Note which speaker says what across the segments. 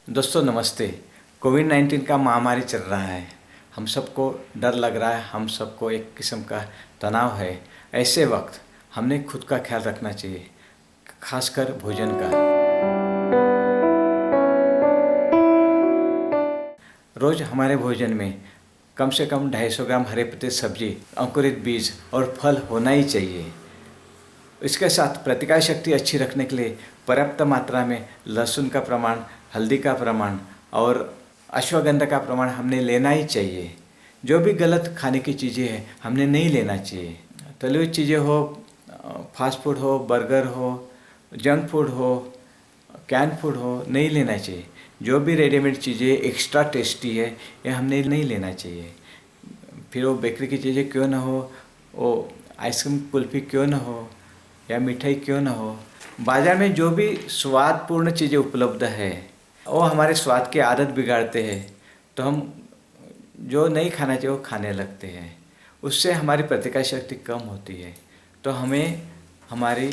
Speaker 1: दोस्तों नमस्ते। कोविड-19 का महामारी चल रहा है। हम सबको डर लग रहा है, हम सबको एक किस्म का तनाव है। ऐसे वक्त हमने खुद का ख्याल रखना चाहिए, खासकर भोजन का। रोज़ हमारे भोजन में कम से कम 250 ग्राम हरे पत्ते सब्जी, अंकुरित बीज और फल होना ही चाहिए। इसके साथ प्रतिकार शक्ति अच्छी रखने के लिए पर्याप्त मात्रा में लहसुन का प्रमाण, हल्दी का प्रमाण और अश्वगंधा का प्रमाण हमने लेना ही चाहिए। जो भी गलत खाने की चीज़ें हैं हमने नहीं लेना चाहिए। तली हुई चीज़ें हो, फास्ट फूड हो, बर्गर हो, जंक फूड हो, कैन फूड हो, नहीं लेना चाहिए। जो भी रेडीमेड चीज़ें एक्स्ट्रा टेस्टी है ये हमने नहीं लेना चाहिए। फिर वो बेकरी की चीज़ें क्यों ना हो, वो आइसक्रीम कुल्फ़ी क्यों ना हो या मिठाई क्यों ना हो, बाज़ार में जो भी स्वादपूर्ण चीज़ें उपलब्ध है वो हमारे स्वाद की आदत बिगाड़ते हैं, तो हम जो नहीं खाना चाहिए वो खाने लगते हैं। उससे हमारी प्रतिकार शक्ति कम होती है। तो हमें हमारी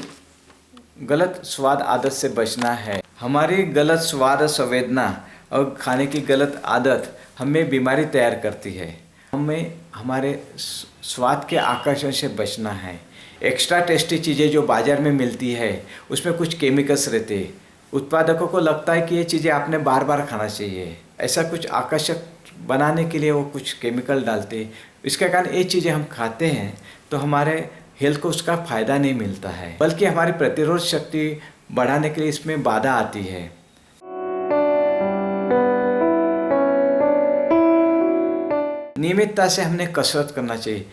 Speaker 1: गलत स्वाद आदत से बचना है। हमारी गलत स्वाद संवेदना और खाने की गलत आदत हमें बीमारी तैयार करती है। हमें हमारे स्वाद के आकर्षण से बचना है। एक्स्ट्रा टेस्टी चीज़ें जो बाज़ार में मिलती है उसमें कुछ केमिकल्स रहते हैं। उत्पादकों को लगता है कि ये चीज़ें आपने बार बार खाना चाहिए, ऐसा कुछ आकर्षक बनाने के लिए वो कुछ केमिकल डालते हैं। इसके कारण ये चीज़ें हम खाते हैं तो हमारे हेल्थ को उसका फ़ायदा नहीं मिलता है, बल्कि हमारी प्रतिरोध शक्ति बढ़ाने के लिए इसमें बाधा आती है। नियमितता से हमने कसरत करना चाहिए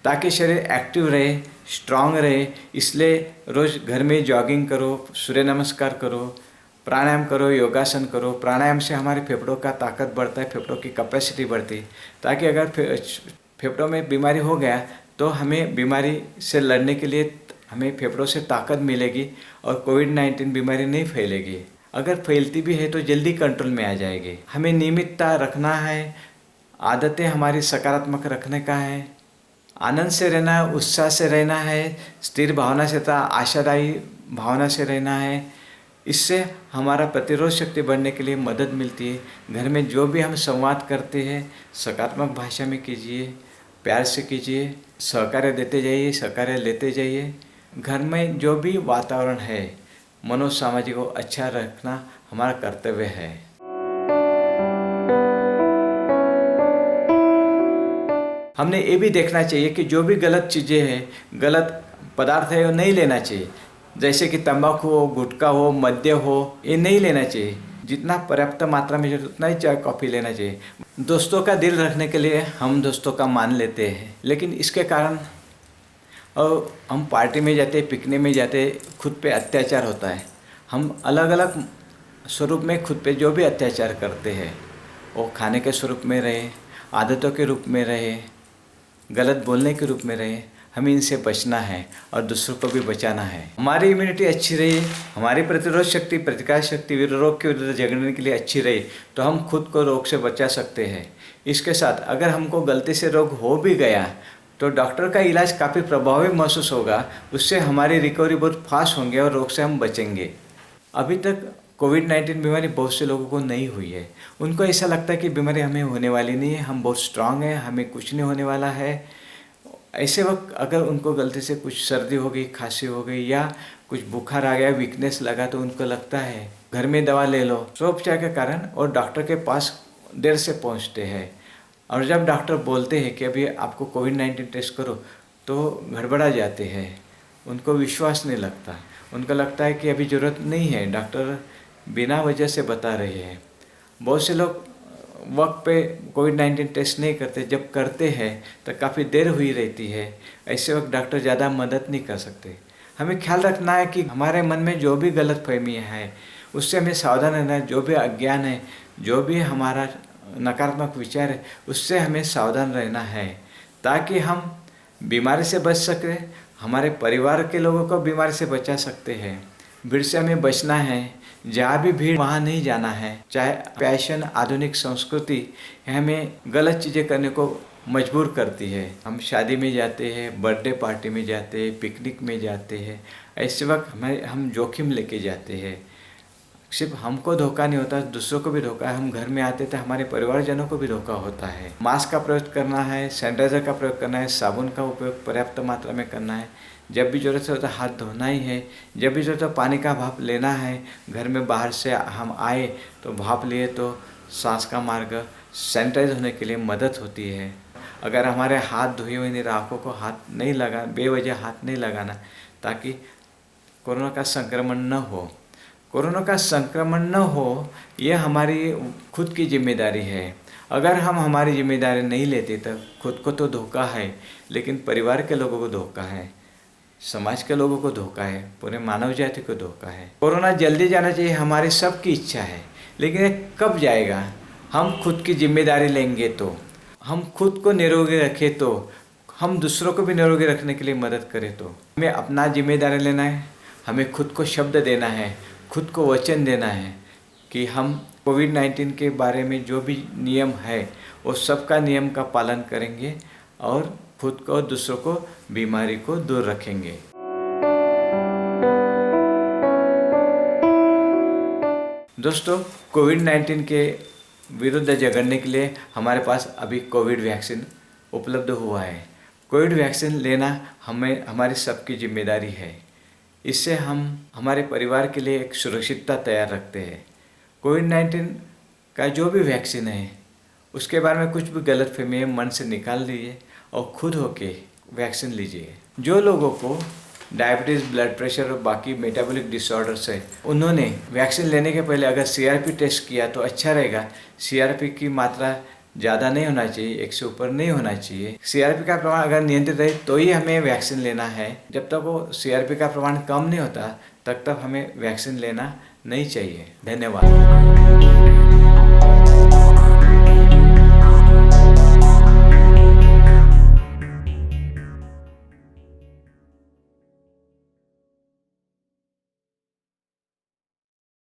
Speaker 1: ताकि शरीर एक्टिव रहे, स्ट्रांग रहे। इसलिए रोज़ घर में जॉगिंग करो, सूर्य नमस्कार करो, प्राणायाम करो, योगासन करो। प्राणायाम से हमारे फेफड़ों का ताकत बढ़ता है, फेफड़ों की कैपेसिटी बढ़ती है, ताकि अगर फेफड़ों में बीमारी हो गया तो हमें बीमारी से लड़ने के लिए हमें फेफड़ों से ताकत मिलेगी और कोविड-19 बीमारी नहीं फैलेगी। अगर फैलती भी है तो जल्दी कंट्रोल में आ जाएगी। हमें नियमितता रखना है, आदतें हमारी सकारात्मक रखने का है, आनंद से रहना है, उत्साह से रहना है, स्थिर भावना से तथा आशादायी भावना से रहना है। इससे हमारा प्रतिरोध शक्ति बढ़ने के लिए मदद मिलती है। घर में जो भी हम संवाद करते हैं सकारात्मक भाषा में कीजिए, प्यार से कीजिए, सहकार्य देते जाइए, सहकार्य लेते जाइए। घर में जो भी वातावरण है मनोसामाजिक को अच्छा रखना हमारा कर्तव्य है। हमने ये भी देखना चाहिए कि जो भी गलत चीज़ें हैं, गलत पदार्थ है वो नहीं लेना चाहिए। जैसे कि तंबाकू हो, गुटखा हो, मद्य हो, ये नहीं लेना चाहिए। जितना पर्याप्त मात्रा में जरूरत उतना ही चाय कॉफ़ी लेना चाहिए। दोस्तों का दिल रखने के लिए हम दोस्तों का मान लेते हैं, लेकिन इसके कारण और हम पार्टी में जाते, पिकनिक में जाते, खुद पे अत्याचार होता है। हम अलग अलग स्वरूप में खुद पे जो भी अत्याचार करते हैं वो खाने के स्वरूप में रहे, आदतों के रूप में रहे, गलत बोलने के रूप में रहे। हमें इनसे बचना है और दूसरों को भी बचाना है। हमारी इम्यूनिटी अच्छी रही, हमारी प्रतिरोध शक्ति, प्रतिकार शक्ति रोग के विरुद्ध जगड़ने के लिए अच्छी रही तो हम खुद को रोग से बचा सकते हैं। इसके साथ अगर हमको गलती से रोग हो भी गया तो डॉक्टर का इलाज काफ़ी प्रभावी महसूस होगा। उससे हमारी रिकवरी बहुत फास्ट होंगे और रोग से हम बचेंगे। अभी तक कोविड-19 बीमारी बहुत से लोगों को नहीं हुई है। उनको ऐसा लगता है कि बीमारी हमें होने वाली नहीं है, हम बहुत स्ट्रांग हैं, हमें कुछ नहीं होने वाला है। ऐसे वक्त अगर उनको गलती से कुछ सर्दी हो गई, खांसी हो गई या कुछ बुखार आ गया, वीकनेस लगा तो उनको लगता है घर में दवा ले लो, स्वोपचार के कारण, और डॉक्टर के पास देर से पहुंचते हैं। और जब डॉक्टर बोलते हैं कि अभी आपको कोविड-19 टेस्ट करो तो गड़बड़ा जाते हैं, उनको विश्वास नहीं लगता। उनको लगता है कि अभी ज़रूरत नहीं है, डॉक्टर बिना वजह से बता रहे हैं। बहुत से लोग वक्त पे कोविड-19 टेस्ट नहीं करते, जब करते हैं तो काफ़ी देर हुई रहती है। ऐसे वक्त डॉक्टर ज़्यादा मदद नहीं कर सकते। हमें ख्याल रखना है कि हमारे मन में जो भी गलतफहमियाँ हैं उससे हमें सावधान रहना है। जो भी अज्ञान है, जो भी हमारा नकारात्मक विचार है, उससे हमें सावधान रहना है ताकि हम बीमारी से बच सकें, हमारे परिवार के लोगों को बीमारी से बचा सकते हैं। भीड़ से हमें बचना है, जहाँ भी भीड़ वहाँ नहीं जाना है। चाहे फैशन, आधुनिक संस्कृति हमें गलत चीज़ें करने को मजबूर करती है। हम शादी में जाते हैं, बर्थडे पार्टी में जाते हैं, पिकनिक में जाते हैं, ऐसे वक्त हम जोखिम लेके जाते हैं। सिर्फ हमको धोखा नहीं होता, दूसरों को भी धोखा है। हम घर में आते तो हमारे परिवारजनों को भी धोखा होता है। मास्क का प्रयोग करना है, सैनिटाइजर का प्रयोग करना है, साबुन का उपयोग पर्याप्त मात्रा में करना है। जब भी ज़रूरत हो तो हाथ धोना ही है। जब भी ज़रूरत हो पानी का भाप लेना है। घर में बाहर से हम आए तो भाप लिए तो सांस का मार्ग सैनिटाइज होने के लिए मदद होती है। अगर हमारे हाथ धोए हुए नहीं, आँखों को हाथ नहीं लगा, बेवजह हाथ नहीं लगाना, ताकि कोरोना का संक्रमण न हो। कोरोना का संक्रमण न हो, यह हमारी खुद की जिम्मेदारी है। अगर हम हमारी जिम्मेदारी नहीं लेते तो खुद को तो धोखा है, लेकिन परिवार के लोगों को धोखा है, समाज के लोगों को धोखा है, पूरे मानव जाति को धोखा है। कोरोना जल्दी जाना चाहिए, हमारी सबकी इच्छा है, लेकिन ये कब जाएगा? हम खुद की जिम्मेदारी लेंगे तो, हम खुद को निरोगी रखें तो, हम दूसरों को भी निरोगी रखने के लिए मदद करें तो। हमें अपना जिम्मेदारी लेना है। हमें खुद को शब्द देना है, खुद को वचन देना है कि हम कोविड-19 के बारे में जो भी नियम है वो सबका नियम का पालन करेंगे और खुद को और दूसरों को बीमारी को दूर रखेंगे। दोस्तों, कोविड-19 के विरुद्ध झगड़ने के लिए हमारे पास अभी कोविड वैक्सीन उपलब्ध हुआ है। कोविड वैक्सीन लेना हमारी सबकी जिम्मेदारी है। इससे हम हमारे परिवार के लिए एक सुरक्षितता तैयार रखते हैं। कोविड-19 का जो भी वैक्सीन है उसके बारे में कुछ भी गलतफहमी मन से निकाल लीजिए और खुद होके वैक्सीन लीजिए। जो लोगों को डायबिटीज़, ब्लड प्रेशर और बाकी मेटाबॉलिक डिसऑर्डर्स है, उन्होंने वैक्सीन लेने के पहले अगर CRP टेस्ट किया तो अच्छा रहेगा। CRP की मात्रा ज़्यादा नहीं होना चाहिए, 100 से ऊपर नहीं होना चाहिए। CRP का प्रमाण अगर नियंत्रित रहे तो ही हमें वैक्सीन लेना है। जब तक वो CRP का प्रमाण कम नहीं होता तब तक हमें वैक्सीन लेना नहीं चाहिए। धन्यवाद।